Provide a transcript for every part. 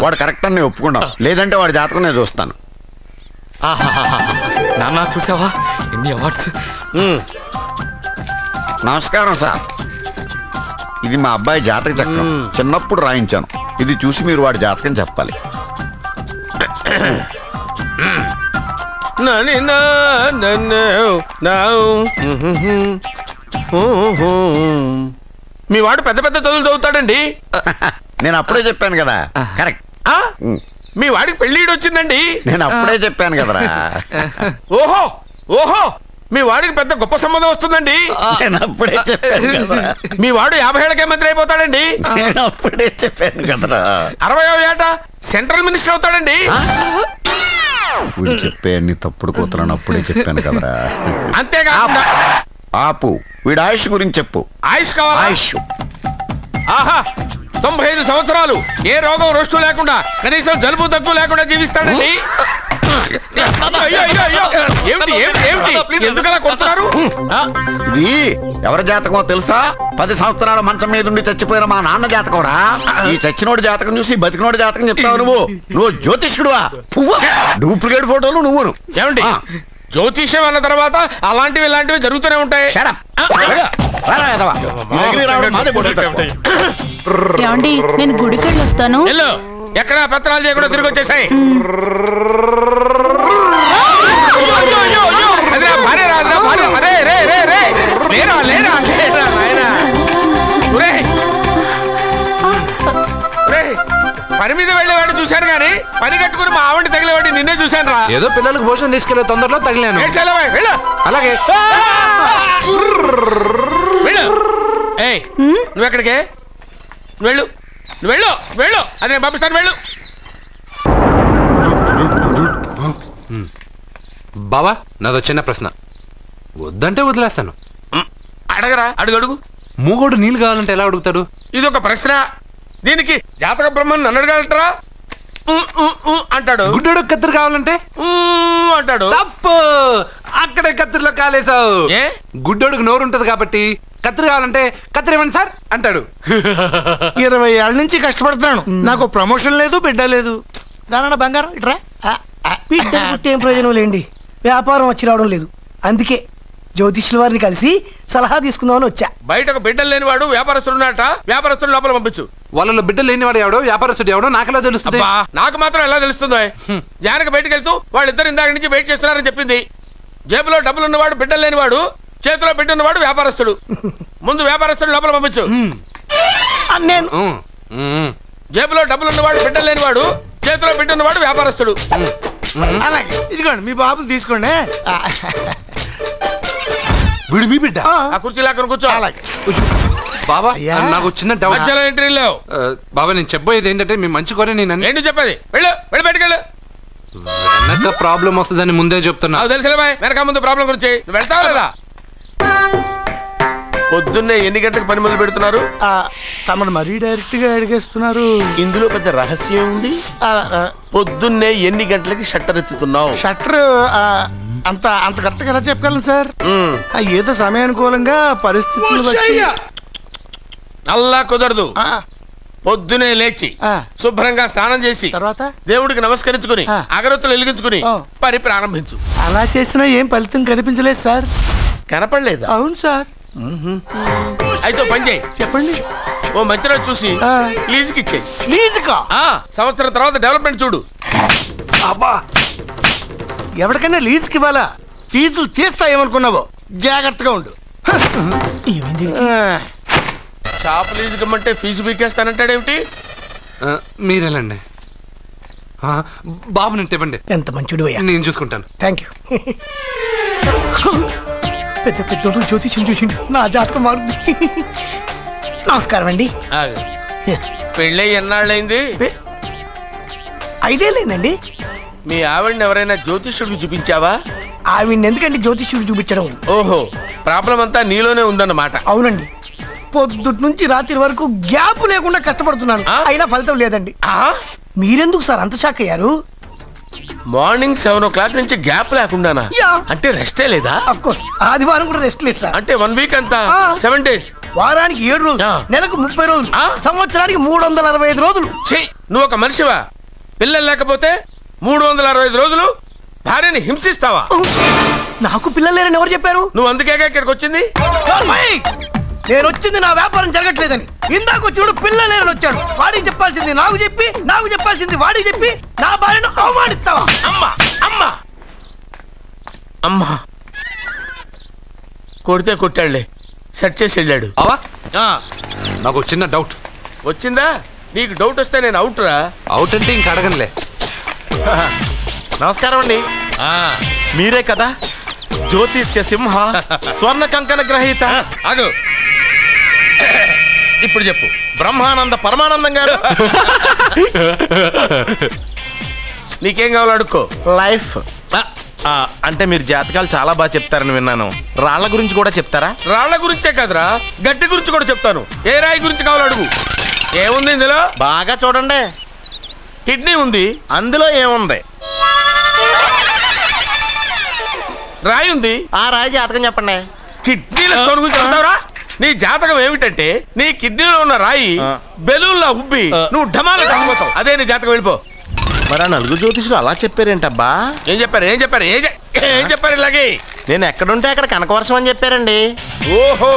వాడు కరెక్ట్ అని ఒప్పుకున్నాం, లేదంటే వాడి జాతకం నేను చూస్తాను. నాన్న చూసావా ఎన్ని అవార్డ్స్. నమస్కారం సార్, ఇది మా అబ్బాయి జాతక చక్రం, చిన్నప్పుడు రాయించాను. ఇది చూసి మీరు వాడి జాతకం చెప్పాలి. మీ వాడు పెద్ద పెద్ద చదువులు చదువుతాడండి. నేను అప్పుడే చెప్పాను కదా. కరెక్ట్. మీ వాడికి పెళ్ళిడు వచ్చిందండి. నేను అప్పుడే చెప్పాను కదరా. ఓహో ఓహో, మీ వాడికి పెద్ద గొప్ప సంబంధం వస్తుందండి. నేను అప్పుడే చెప్పాను కదా. మీ వాడు 50 ఏళ్ళకే మంత్రి అయిపోతాడండి. నేను అప్పుడే చెప్పాను కదరా. 60వ ఏట సెంట్రల్ మినిస్టర్ అవుతాడండి. వీడు చెప్పే అన్ని తప్పుడు కూతురని అప్పుడే చెప్పాను కదరా. అంతేగా. ఆపు, వీడు ఆయుష్ గురించి చెప్పు. ఆయుష్ కావాలా? ఆయుష్ ఆహా, 95 సంవత్సరాలు ఏ రోగం రోష్టు లేకుండా, కనీసం జలుబు దగ్గు లేకుండా జీవిస్తాడండి. ఏమిటి ఏమిటి ఏమిటి, ఎందుకలా కొడుతున్నారు? ఇది ఎవరి జాతకమో తెలుసా? 10 సంవత్సరాల మంచం మీద ఉండి చచ్చిపోయిన మా నాన్న జాతకం రా. ఈ చచ్చినోడి జాతకం చూసి బతికినోడి జాతకం చెప్తావు నువ్వు జ్యోతిష్కుడువా? డూప్లికేట్ ఫోటోలు నువ్వును. ఏమండి, జ్యోతిష్యం అన్న తర్వాత అలాంటివి ఇలాంటివి జరుగుతూనే ఉంటాయి. ఏమండి, నేను గుడికి వెళ్ళి వస్తాను. ఎక్కడ పత్రాలు చేయకుండా తిరిగి వచ్చేసాయి. పని మీద వెళ్ళేవాడిని చూశాను కానీ పని కట్టుకుని మా ఆవిడ తగిలేవాడిని నిన్నే చూశాను రా. ఏదో పిల్లలకు భోజనం తీసుకెళ్ళే తొందరలో తగిలాను. అలాగే నువ్వెక్కడికే? వెళ్ళు వెళ్ళు వెళ్ళు, అదే పంపిస్తాను, వెళ్ళు. బావా, నాదో చిన్న ప్రశ్న. వద్దంటే వదిలేస్తాను. అడగరా, అడుగు అడుగు. మూగోడు నీళ్ళు కావాలంటే ఎలా అడుగుతాడు? ఇది ఒక ప్రశ్న. దీనికి జాతక బ్రహ్మను నన్ను అడగలటరా? అంటాడు. గుడ్డోడు కత్తిరి కావాలంటే అంటాడు. తప్పు, అక్కడే కత్తిరిలో కాలేసావు. గుడ్డోడుకు నోరు ఉంటది కాబట్టి కత్తిరి కావాలంటే కత్తిరి ఇవ్వండి సార్ అంటాడు. 20 ఏళ్ళ నుంచి కష్టపడుతున్నాను, నాకు ప్రమోషన్ లేదు, బిడ్డ లేదు. దానన్న బంగారం ఇట్రా. బిడ్డ పుట్టే ప్రయోజనం లేండి, వ్యాపారం వచ్చి రావడం లేదు. అందుకే జ్యోతిష్యుల వారిని కలిసి సలహా తీసుకుందామని వచ్చా. బయటకు బిడ్డలు లేనివాడు వ్యాపారస్తుడు ఉన్నట. వ్యాపారస్తుడు లోపల పంపించు. వాళ్ళలో బిడ్డలు లేనివాడు ఎవడో వ్యాపారస్తుడు ఎవడో నాకెలా తెలుస్తుంది? నాకు మాత్రం ఎలా తెలుస్తుందో? జానకి బయటకు వెళ్తూ వాళ్ళిద్దరు ఇందాక నుంచి వెయిట్ చేస్తున్నారని చెప్పింది. జేబులో డబ్బులు ఉన్నవాడు బిడ్డలు లేనివాడు, చేతిలో బిడ్డ ఉన్నవాడు వ్యాపారస్తుడు. ముందు వ్యాపారస్తుడు లోపల పంపించు. నేను జేబులో డబ్బులు ఉన్నవాడు బిడ్డలు లేనివాడు, చేతిలో బిడ్డ ఉన్నవాడు వ్యాపారస్తుడు. అలాగే, ఇదిగోండి మీ బాబుని తీసుకోండి. వీడు మీ బిడ్డ? ఆ కుర్చీ లాక్కను కూర్చో. బాబా, నాకు చిన్న డౌట్. మధ్యలో ఎంట్రీ లేవు. బాబా, నేను చెప్పబోయేది ఏంటంటే మీ మంచి కోరే నేను ఏంటి చెప్పేది? వెళ్ళు వెళ్ళి బయటకు వెళ్ళు. వెనక ప్రాబ్లం వస్తుందని ముందే చెప్తున్నా. తెలుసులే బాయ్, వెనక ముందు ప్రాబ్లం గురించి. వెళ్తావా లేదా? పొద్దున్నే ఎన్ని గంటలకు పని మొదలు పెడుతున్నారు? తమను మరీ డైరెక్ట్ గా అడిగేస్తున్నారు. ఇందులో పెద్ద రహస్యం ఉంది. పొద్దున్నే ఎన్ని గంటలకి షట్టర్ ఎత్తుతున్నావు? షట్టర్ అంత అంత కరెక్ట్గా ఎలా చెప్పగలను సార్? ఏదో సమయానుకూలంగా పరిస్థితులు బట్టి. అల్లా కుదరదు. పొద్దునే లేచి శుభ్రంగా స్నానం చేసి తర్వాత దేవుడికి నమస్కరించుకుని అగరొత్తులు వెలిగించుకుని పని ప్రారంభించు. అలా చేసినా ఏం ఫలితం కనిపించలేదు సార్. కనపడలేదు? అవును సార్. అయితే పని చేయి. చెప్పండి. ఓ మంచి రోజు చూసి లీజుకి ఇచ్చేయి. లీజుకా? సంవత్సరం తర్వాత డెవలప్మెంట్ చూడు. అబ్బా, ఎవరికైనా లీజుకి ఇవ్వాలా? ఫీజులు తీస్తాయేమనుకున్నావో, జాగ్రత్తగా ఉండు. షాప్ లీజుకి ఇమ్మంటే ఫీజు పీకేస్తానంటాడేమిటి? మీరేలండి బాబు, నేను ఇవ్వండి. ఎంత మంచిడు, నేను చూసుకుంటాను. Thank you. పెద్ద పెద్దోడు జ్యోతిష్యం చూసిండు, నా జాతకం మారుంది. నమస్కారం అండి. పెళ్ళి ఎన్నాళ్ళైంది? 5 ఏళ్ళైందండి. మీ ఆవిడని ఎవరైనా జ్యోతిష్యుడికి చూపించావా? ఆవిడ ఎందుకండి జ్యోతిష్యుడు చూపించడం? ఓహో, ప్రాబ్లం అంతా నీలోనే ఉందన్నమాట. అవునండి, పొద్దుటి నుంచి రాత్రి వరకు గ్యాప్ లేకుండా కష్టపడుతున్నాను, అయినా ఫలితం లేదండి. మీరెందుకు సార్ అంత షాక్ అయ్యారు? మార్నింగ్ 7 o'clock నుంచి గ్యాప్ లేకుండానా? అంటే రెస్టే లేదా? ఆఫ్ కోర్స్, ఆదివారం కూడా రెస్ట్ లేదు సార్. అంటే 1 వీక్ అంతా 7 days. వారానికి 7 రోజులు, నెలకు 30 రోజులు, సంవత్సరానికి 365 రోజులు. నువ్వు ఒక మనిషివా? పిల్లలు లేకపోతే 365 రోజులు భార్యని హింసిస్తావా? నాకు పిల్లలు లేరని ఎవరు చెప్పారు? నువ్వు అందుకే ఇక్కడికి వచ్చింది. నేను వచ్చింది నా వ్యాపారం జరగట్లేదని. ఇందాక వచ్చినప్పుడు పిల్లలు లేరని వచ్చాడు. వాడికి చెప్పాల్సింది నాకు చెప్పి, నాకు చెప్పాల్సింది వాడికి చెప్పి నా భార్యను అవమానిస్తావా? అమ్మా అమ్మా అమ్మా కొడితే కొట్టాడులే, సెట్ చేసి వెళ్ళాడు. అవా నాకు చిన్న డౌట్ వచ్చిందా? నీకు డౌట్ వస్తే నేను అవుట్ రా. అవుట్ అంటే ఇంక అడగనులే. నమస్కారం అండి. మీరే కదా జ్యోతిష్య సింహ స్వర్ణ కంకణ గ్రహీత? అగు ఇప్పుడు చెప్పు. బ్రహ్మానంద పరమానందం గారు. నీకేం కావాలో అడుక్కో. లైఫ్ అంటే మీరు జాతకాలు చాలా బాగా చెప్తారని విన్నాను. రాళ్ల గురించి కూడా చెప్తారా? రాళ్ల గురించే కదరా, గట్టి గురించి కూడా చెప్తాను. ఏ రాయి గురించి కావాలో అడుగు. ఏముంది ఇందులో? బాగా చూడండి. కిడ్నీ ఉంది. అందులో ఏముంది? రాయి ఉంది. ఆ రాయి జాతకం చెప్పండి. కిడ్నీల స్టోన్ గురించి చెప్తావురా? నీ జాతకం ఏమిటంటే నీ కిడ్నీలో ఉన్న రాయి బెలూన్లా ఉబ్బి నువ్వు ఢమాల చచ్చిపోతావు. అదే నీ జాతకం. వెళ్ళిపో. మరి ఆ నలుగురు జ్యోతిషులు అలా చెప్పారేంటబ్బా? ఏం చెప్పారు? ఏం చెప్పారు? ఏం చెప్పారు? ఇలాగే నేను ఎక్కడుంటే అక్కడ కనకవర్షం అని చెప్పారండి. ఓహో,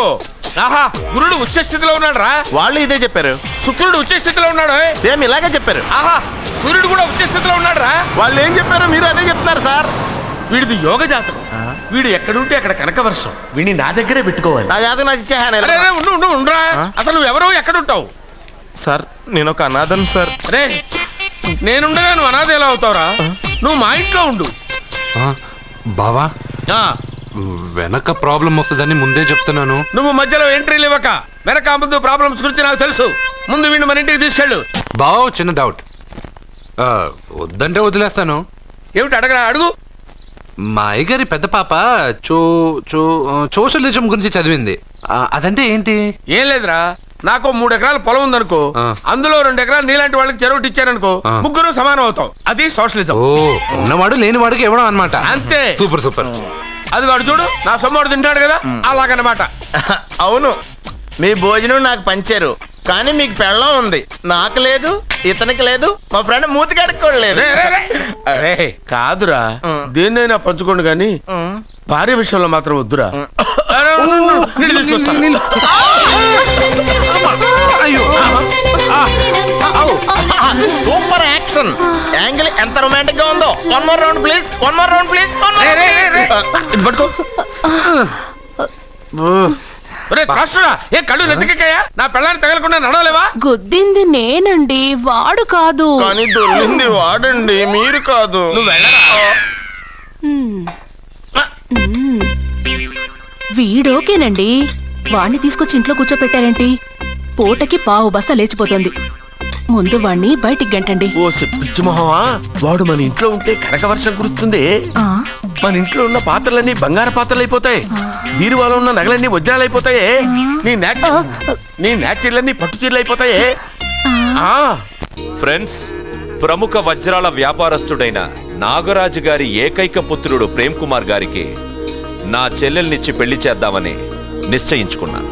ఆహా, గురుడు ఉచ్చ స్థితిలో ఉన్నాడు రా. వాళ్ళు ఇదే చెప్పారు. శుక్రుడు ఉచ్చ స్థితిలో ఉన్నాడు. సేమ్ ఇలాగే చెప్పారు. ఆహా, సూర్యుడు కూడా ఉచ్చ స్థితిలో ఉన్నాడు రా. వాళ్ళు ఏం చెప్పారు మీరు అదే చెప్తున్నారు సార్. వీడిది యోగ జాతకం. వీడు ఎక్కడుంటే అక్కడ కనకవర్షం. వీడిని నా దగ్గరే పెట్టుకోవాలి. నా జాతకం నాకు ఇచ్చేహాను. ఉండరా. అసలు నువ్వెవరో ఎక్కడుంటావు? సార్ నేను ఒక అనాథను సార్. రే, నేనుండగా నువ్వు అనాథ ఎలా అవుతావురా? నువ్వు మా ఇంట్లో ఉండు. బావా వెనక ప్రాబ్లం వస్తుందని ముందే చెప్తున్నాను. నువ్వు మధ్యలో ఎంట్రీలు ఇవ్వక. వెనక ముందు ప్రాబ్లమ్స్ గురించి నాకు తెలుసు. ముందు వీడిని మన ఇంటికి తీసుకెళ్ళు. బావా చిన్న డౌట్. వద్దంటే వదిలేస్తాను. ఏమిటి అడగరా? అడుగు. మా అయ్యగారి పెద్ద పాప సోషలిజం గురించి చదివింది. అదంటే ఏంటి? ఏం లేదురా, నాకు 3 ఎకరాల పొలం ఉందనుకో, అందులో 2 ఎకరాలు నీలాంటి వాళ్ళకి చెరువు ఇచ్చారనుకో, ముగ్గురు సమానం అవుతాం. అది సోషలిజం. ఓ, ఉన్నవాడు లేని వాడికి ఇవ్వడం అన్నమాట. అంతే. Super super. అది వాడు చూడు, నా సొమ్మడు తింటాడు కదా, అలాగనమాట. అవును, మీ భోజనం నాకు పంచారు, కానీ మీకు పెళ్ళం ఉంది, నాకు లేదు, ఇతనికి లేదు, మా ఫ్రెండ్ మూతి కడుక్కోలేదు. కాదురా, దేన్నైనా పంచుకోండి కానీ భార్య విషయంలో మాత్రం వద్దురా. సూపర్ యాక్షన్ యాంగిల్ ఎంత రొమాంటిక్ గా ఉందో. One more round please, one more round please. పట్టుకో. ఏ కళ్ళు నెత్తికెక్కాయా? నా పెళ్ళాన్ని తగలకుండా నడవలేవా? గుద్దింది నేనండి, వాడు కాదు. కానీ దొల్లింది వాడండి, మీరు కాదు. నువ్వు వెళ్ళరా. వీడోకేనండి, వాణ్ణి తీసుకొచ్చి ఇంట్లో కూర్చోపెట్టారేంటి? పూటకి పావు బస్తా లేచిపోతుంది. ముందు వాణ్ణి బయటికి గంటండి. ఓ పిచ్చి మొహమా, వాడు మన ఇంట్లో ఉంటే కనకవర్షం కురుస్తుంది. మన ఇంట్లో ఉన్న పాత్రలన్నీ బంగారు పాత్రలు అయిపోతాయి, బీరువాలో ఉన్న నగలన్నీ వజ్రాలు అయిపోతాయి, నీ నాచీర్లన్నీ పట్టు చీరలు అయిపోతాయి. ఫ్రెండ్స్, ప్రముఖ వజ్రాల వ్యాపారస్తుడైన నాగరాజు గారి ఏకైక పుత్రుడు ప్రేమ్ కుమార్ గారికి నా చెల్లెల్నిచ్చి పెళ్లి చేద్దామని నిశ్చయించుకున్నాను.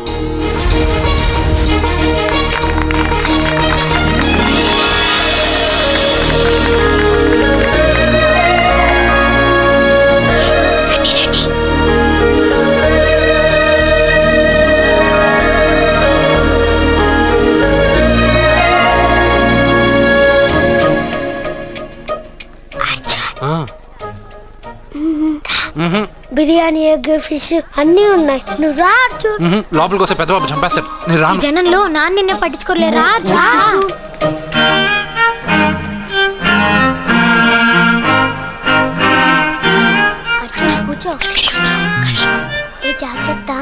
బిర్యానీ, ఎగ్, ఫిష్ అన్నీ ఉన్నాయి. నువ్వు రా. లోపలికి వస్తే పెద్ద బాబు చంపేస్తాడు. ఈ జనంలో నాన్న నిన్నే పట్టించుకోలేరా? కూర్చో. ఏ జాగ్రత్త.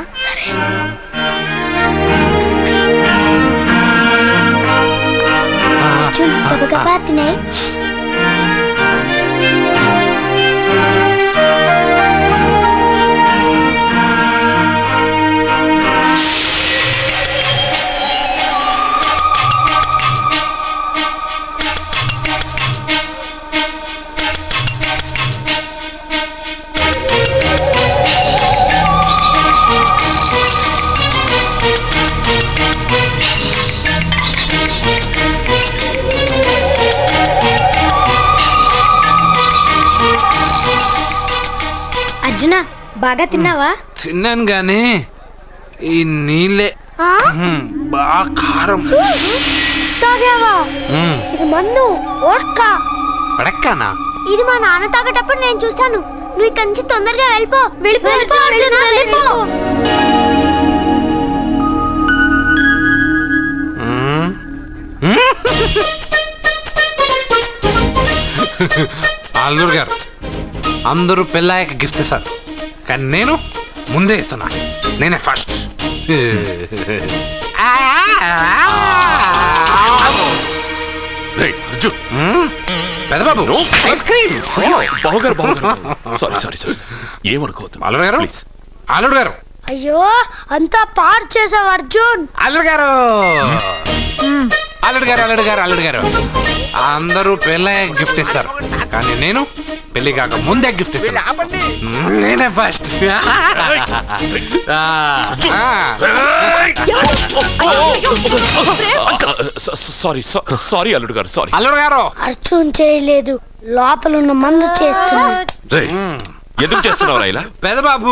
గబగబా తినే. బాగా తిన్నావా? తిన్నాను గానీ ఈ నీళ్ళే బాగా కారం. తాగావా? ఇది మన్ను ఓట్కా. పడక్కానా? ఇది మా నాన్న తాగేటప్పుడు నేను చూశాను. నువ్వు ఇక్కడి నుంచి తొందరగా వెళ్ళిపో. వెళ్ళిపో. అల్లుడు గారు అందరూ పెళ్ళాయక గిఫ్ట్ ఇస్తారు, కానీ నేను ముందే ఇస్తున్నా. నేనే ఫస్ట్. పెద్దబాబు ఐస్ క్రీమ్. ఏమనుకోవద్దు అల్లుడు గారు, అల్లుడు గారు. అయ్యో అంతా పాడు చేసావు అర్జున్. అల్లుడు గారు, అల్లుడు గారు, అల్లుడు గారు, అల్లుడు గారు. అందరూ పెళ్ళయ్యాక గిఫ్ట్ ఇస్తారు, కానీ నేను పెళ్లి కాక ముందే గిఫ్ట్ ఇస్తాను. నేనే ఫస్ట్. సారీ అల్లుడు గారు, సారీ. అల్లుడు గారు, అర్జున్ చేయలేదు, లోపల ఉన్న మందు చేస్తున్నాడు. ఎందుకు చేస్తున్నావు ఇలా? పెద్దబాబు.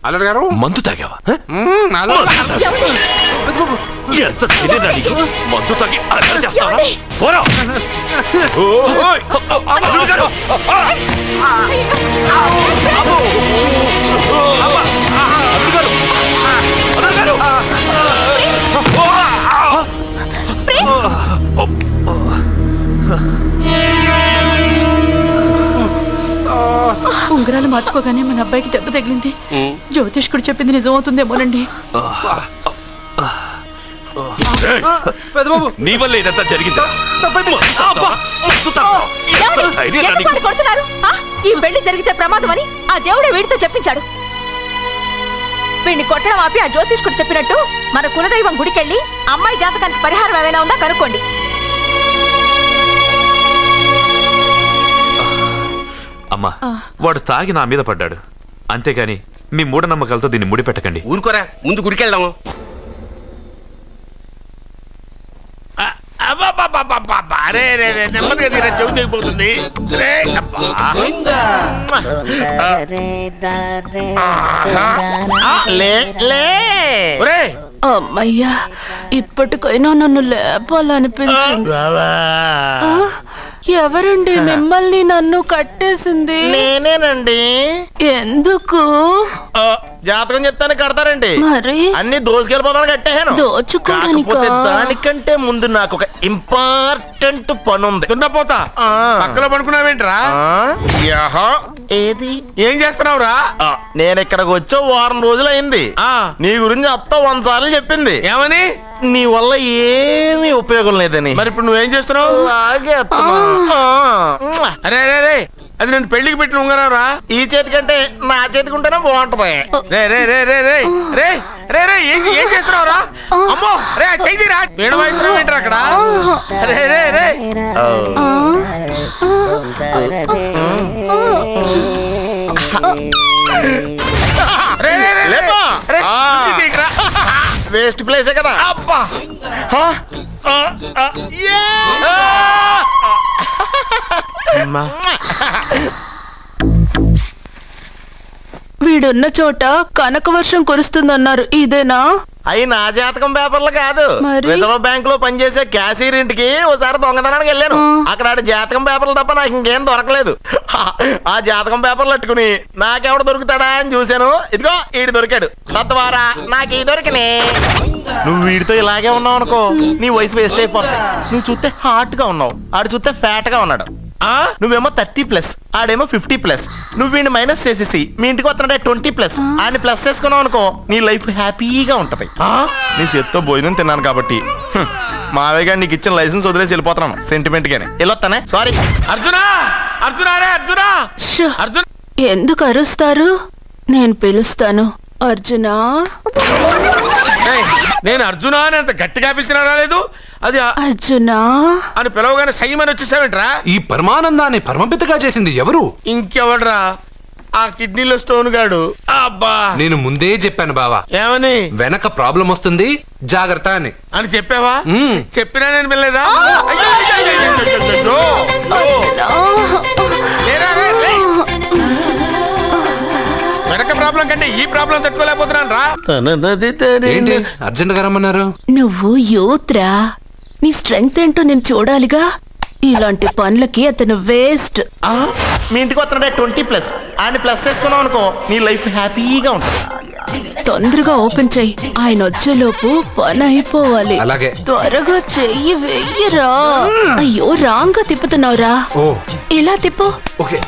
అల్లుడు గారు, మందు తాగావా? ఏమండి? మందు తాగి అలా చేస్తావా? పోరా. అల్లుడు గారు. ఉంగరాలు మార్చుకోగానే మన అబ్బాయికి దెబ్బ తగిలింది. జ్యోతిష్కుడు చెప్పింది నిజమవుతుందేమోనండి. నీ వల్ల ఇదంతా జరిగిందా? ఈ పెళ్లి జరిగితే ప్రమాదం అని ఆ దేవుడే వీడితో చెప్పించాడు. వీడిని కొట్టడం ఆపి ఆ జ్యోతిష్కుడు చెప్పినట్టు మన కులదైవం గుడికెళ్ళి అమ్మాయి జాతకానికి పరిహారం ఏమైనా ఉందా కనుక్కోండి. అమ్మా, వాడు తాగి నా మీద పడ్డాడు, అంతేగాని మీ మూఢనమ్మకాలతో దీన్ని ముడిపెట్టకండి. ఊరుకోరా, ముందు గుడికెళ్దాము. నెమ్మదిగా తీరా, చెవి తెగిపోతుంది. అమ్మయ్యా, ఇప్పటికైనా నన్ను లేపాలనిపించింది. ఎవరండి మిమ్మల్ని నన్ను కట్టేసింది? నేనేనండి. ఎందుకు? జాతకం చెప్తాను కడతారండి. మరి అన్ని దోసుకెళ్ళిపోతాను కట్టేహాను. దోచుకోవడానికా? దానికంటే ముందు నాకు ఒక ఇంపార్టెంట్ పని ఉంది. దున్నపోతా పక్కలో పడుకున్నావేంట్రా? ఏది ఏం చేస్తున్నావురా? నేను ఇక్కడికి వచ్చే వారం రోజులు అయింది. నీ గురించి అత్త 100 సార్లు చెప్పింది. ఏమని? నీ వల్ల ఏమీ ఉపయోగం లేదని. మరి ఇప్పుడు నువ్వేం చేస్తున్నావు? అరే అరే అరే, అది నేను పెళ్లికి పెట్టిన ఉంగరారా. ఈ చేతి కంటే నా చేతికి ఉంటేనే బాగుంటది. రే రే రే రే రే రే రే రే ఏం చేస్తున్నావురా? అమ్మో రే, చెయ్యిరా. వేణు వాయిస్తున్నావు ఏంట్రా అక్కడ? రే రే రే వేస్ట్ ప్లేసే కదా. అబ్బా, వీడున్న చోట కనక వర్షం కురుస్తుందన్నారు, ఇదేనా? అయి నా జాతకం పేపర్లు కాదు. మరి? రిజర్వ్ బ్యాంక్ లో పనిచేసే క్యాషియర్ ఇంటికి ఓసారి దొంగతనానికి వెళ్ళాను. అక్కడ జాతకం పేపర్లు తప్ప నాకు ఇంకేం దొరకలేదు. ఆ జాతకం పేపర్లు పట్టుకుని నాకెవడ దొరుకుతాడా అని చూశాను. ఇదిగో ఈడు దొరికాడు. తద్వారా నాకు ఈ దొరికినే. నువ్వు వీడితో ఇలాగే ఉన్నావు అనుకో, నీ వయసు వేస్ట్ అయిపోతుంది. నువ్వు చూస్తే హాట్ గా ఉన్నావు, ఆడు చూస్తే ఫ్యాట్ గా ఉన్నాడు. నువ్వేమో 30+, ఆడేమో 50+. నువ్వు వీడిని మైనస్ చేసేసి మీ ఇంటికి వస్తున్నాడే 20+, ఆయన ప్లస్ చేసుకున్నావు అనుకో, నీ లైఫ్ హ్యాపీగా ఉంటది. నీ చేత్తో భోజనం తిన్నాను కాబట్టి మావయ్య గారు నీకు ఇచ్చిన లైసెన్స్ వదిలేసి వెళ్ళిపోతున్నాను సెంటిమెంట్ గానే. వెళ్ళొస్తానే. సారీ. అర్జునా, అర్జునా రే అర్జునా, అర్జున్. ఎందుకు అరుస్తారు? నేను పిలుస్తాను. అర్జునా. నేను అర్జునా అని అంత గట్టిగా పిలిచినా రాలేదు. అది అర్జునా అని పిలవగానే సైమని వచ్చేసావేంట్రా? ఈ పరమానందాన్ని పరమపితగా చేసింది ఎవరు? ఇంకెవడ్రా? ఆ కిడ్నీలో స్టోన్ గాడు. అబ్బా, నేను ముందే చెప్పాను బావా, ఏమని? వెనక ప్రాబ్లం వస్తుంది, జాగ్రత్త అని. అని చెప్పావా? చెప్పినా నేను వెళ్ళలేదా? ప్రాబ్లం కంటే ఈ ప్రాబ్లం తట్టుకోలేకపోతున్నాను రా. ఏంటి అర్జెంట్ గా రమ్మన్నారు? నువ్వు యూత్రా, నీ స్ట్రెంగ్త్ ఏంటో నేను చూడాలిగా. ఇలాంటి పనులకి అతను వేస్ట్. మీ ఇంటికి వస్తున్నాడే 20+ ఆయన ప్లస్ చేసుకున్నావు అనుకో నీ లైఫ్ హ్యాపీగా ఉంటుంది. తొందరగా ఓపెన్ చెయ్యి, ఆయన వచ్చేలోపు పని అయిపోవాలి. అలాగే. త్వరగా చెయ్యి వెయ్యరా. అయ్యో రాంగ్ గా తిప్పుతున్నావురా. ఓ ఇలా తిప్పు. ఓకే.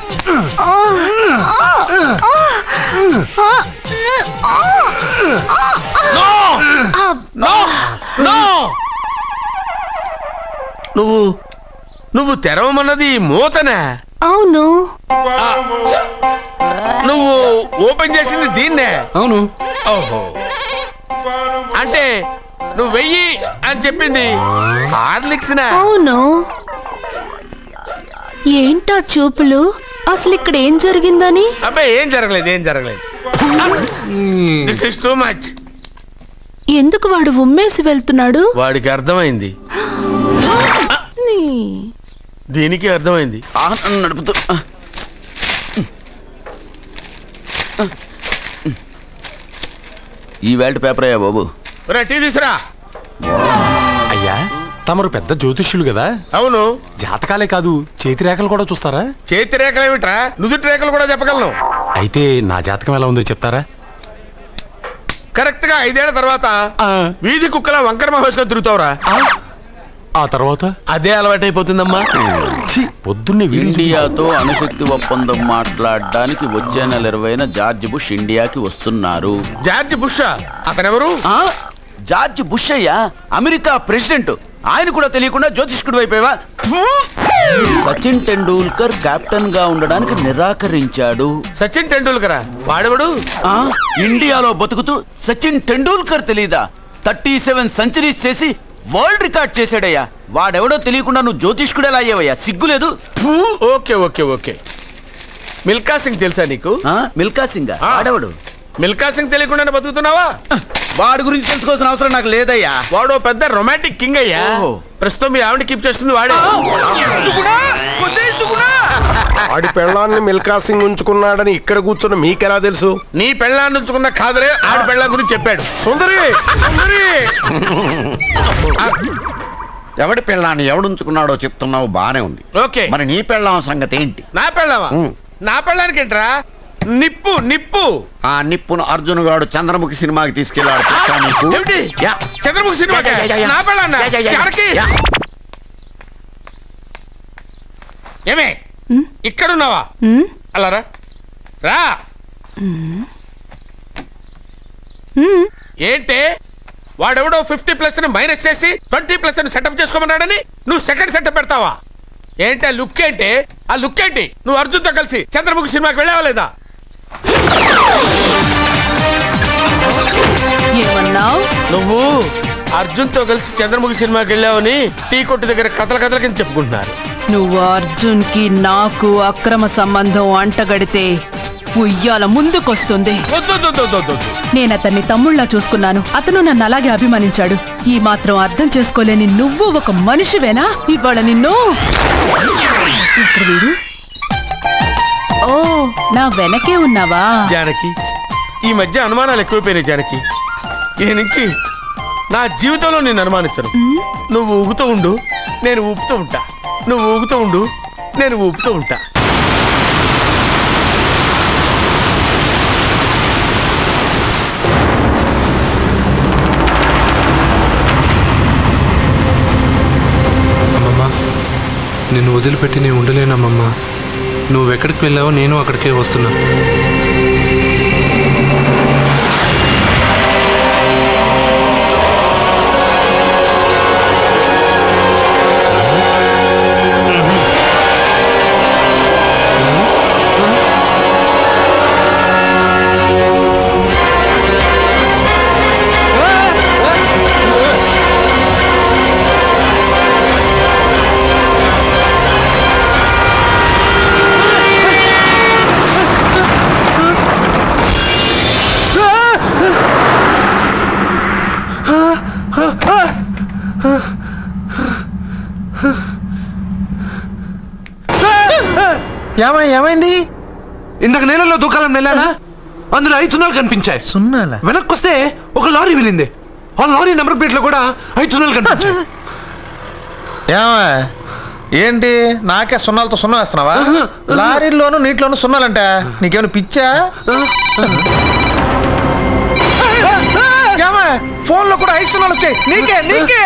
నువ్వు తెరవమన్నది మూతనే. అవును. నువ్వు ఓపెన్ చేసింది దీన్నే. అవును. ఓహో, అంటే నువ్వు వెయ్యి అని చెప్పింది హార్లిక్స్. అవును. ఏంటా చూపులు? అసలు ఇక్కడ ఏం జరిగిందని? అబ్బాయి ఏం జరగలేదు. This is too much. ఎందుకు వాడు ఉమ్మేసి వెళ్తున్నాడు? వాడికి అర్థమైంది, దీనికి అర్థమైంది. నడుపుతూ ఈ వేల్ట్ పేపర్ అయ్యా బాబు. టీ తీసురా. అయ్యా తమరు పెద్ద జ్యోతిష్యులు కదా. అవును. జాతకాలే కాదు చేతి రేఖలు కూడా చూస్తారా? చేతి రేఖలు ఏమిట్రా, నుదుటి రేఖలు కూడా చెప్పగలను. అయితే నా జాతకం ఎలా ఉందో చెప్తారా? కరెక్ట్ గా 5 ఏళ్ల తర్వాత వీధి కుక్కల వంకర మహోత్సవం తిరుగుతావురా. ఆ తర్వాత అదే అలవాటైపోతుందమ్మా. పొద్దున్నే ఇండియాతో అణుశక్తి ఒప్పందం మాట్లాడడానికి వచ్చే నెల 20న జార్జ్ బుష్ ఇండియాకి వస్తున్నారు. జార్జ్ బుష్ అతనెవరు? జార్జ్ బుష్ అయ్యా, అమెరికా ప్రెసిడెంట్. ఆయన కూడా తెలియకుండా జ్యోతిష్కుడు అయిపోయావా? సచిన్ టెండూల్కర్ కెప్టెన్ గా ఉండడానికి నిరాకరించాడు. సచిన్ టెండూల్కరా? వాడెవడు? ఇండియాలో బతుకుతూ సచిన్ టెండూల్కర్ తెలీదా? 37 సెంచరీస్ చేసి వరల్డ్ రికార్డ్ చేశాడయ్యా. వాడెవడో తెలియకుండా నువ్వు జ్యోతిష్కుడు ఎలా అయ్యావయ్యా? సిగ్గులేదు. ఓకే. మిల్కా సింగ్ తెలుసా నీకు? మిల్కా సింగ్ వాడెవడు? మిల్కా సింగ్ తెలియకుండా బతుకుతున్నావా? వాడి గురించి తెలుసుకోవాల్సిన అవసరం నాకు లేదయ్యా. వాడు పెద్ద రొమాంటిక్ కింగ్ అయ్యా. ప్రస్తుతం మీ ఆవిడ కీప్ చేస్తుంది వాడే. వాడి పెళ్ళాన్ని మిల్కా సింగ్ ఉంచుకున్నాడని ఇక్కడ కూర్చున్న మీకెలా తెలుసు? నీ పెళ్ళాన్ని ఉంచుకున్న కాదరే ఆడి పెళ్ళాం గురించి చెప్పాడు. సుందరి ఎవడి పెళ్ళాన్ని ఎవడుంచుకున్నాడో చెప్తున్నావు, బానే ఉంది. ఓకే, మరి నీ పెళ్ళాం సంగతి ఏంటి? నా పెళ్ళావా? నా పెళ్ళానికి ఏంట్రా? నిప్పు. ఆ నిప్పును అర్జున్ గాడు చంద్రముఖి సినిమాకి తీసుకెళ్ళాడు. చంద్రముఖి సినిమా నా పెళ్ళాన్నా? ఏమే ఇక్కడున్నావా? అలా రా. ఏంటే వాడెవడో 50+ మైనస్ చేసి 20+ సెటప్ చేసుకోమన్నాడని నువ్వు సెకండ్ సెటప్ పెడతావా? ఏంటి ఆ లుక్ ఏంటి? ఆ లుక్ ఏంటి? నువ్వు అర్జున్తో కలిసి చంద్రముఖి సినిమాకి వెళ్ళావా లేదా? ఏమన్నావు? నువ్వు అర్జున్తో కలిసి చంద్రముఖి సినిమాకి వెళ్ళావని టీ కొట్టు దగ్గర కథల కింద చెప్పుకుంటున్నారు. నువ్వు అర్జున్ కి నాకు అక్రమ సంబంధం అంటగడితే ఉయ్యాల ముందుకొస్తుంది. నేను అతన్ని తమ్ముళ్ళ చూసుకున్నాను. అతను నన్ను అలాగే అభిమానించాడు. ఈ మాత్రం అర్థం చేసుకోలేని నువ్వు ఒక మనిషివేనా? ఇవాళ నిన్ను ఓ నా వెనకే ఉన్నావా? జానకి, ఈ మధ్య అనుమానాలు ఎక్కువైపోయినాయి జానకి. ఈ నుంచి నా జీవితంలో నేను అనుమానించను. నువ్వు ఊగుతూ ఉండు, నేను ఊపుతూ ఉంటా. నువ్వు ఊగుతూ ఉండు, నేను ఊపుతూ ఉంటా. అమ్మమ్మా, నిన్ను వదిలిపెట్టి నేను ఉండలేనమ్మమ్మా. నువ్వెక్కడికి వెళ్ళావో నేను అక్కడికే వస్తున్నా. ఏమైంది? ఇందాక నేలలో దూకాలని వెళ్ళానా? అందులో 5 సున్నాలు కనిపించాయి. సున్నాలా? వెనక్కి వస్తే ఒక లారీ వెళ్ళింది. ఆ లారీ నెంబర్ ప్లేట్ లో కూడా 5 సున్నాలు కనిపించాయి. ఏమా ఏంటి నాకే సున్నాలతో సున్నా వేస్తున్నావా? లారీల్లోనూ నీటిలోనూ సున్నాలంటే నీకేమైనా పిచ్చా? ఏమా ఫోన్ లో కూడా 5 సున్నాలు వచ్చాయి. నీకే నీకే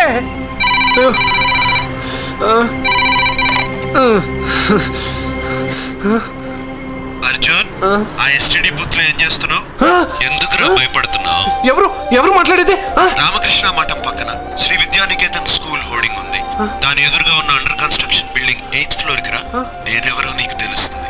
అర్జున్, ఆ ఎస్టీడీ బూత్ లో ఏం చేస్తున్నావు? ఎందుకురా భయపడుతున్నావు? ఎవరు మాట్లాడేది? రామకృష్ణ మఠం పక్కన శ్రీ విద్యానికేతన్ స్కూల్ హోర్డింగ్ ఉంది. దాని ఎదురుగా ఉన్న under construction building 8th floor కి రా. నేనెవరో నీకు తెలుస్తుంది.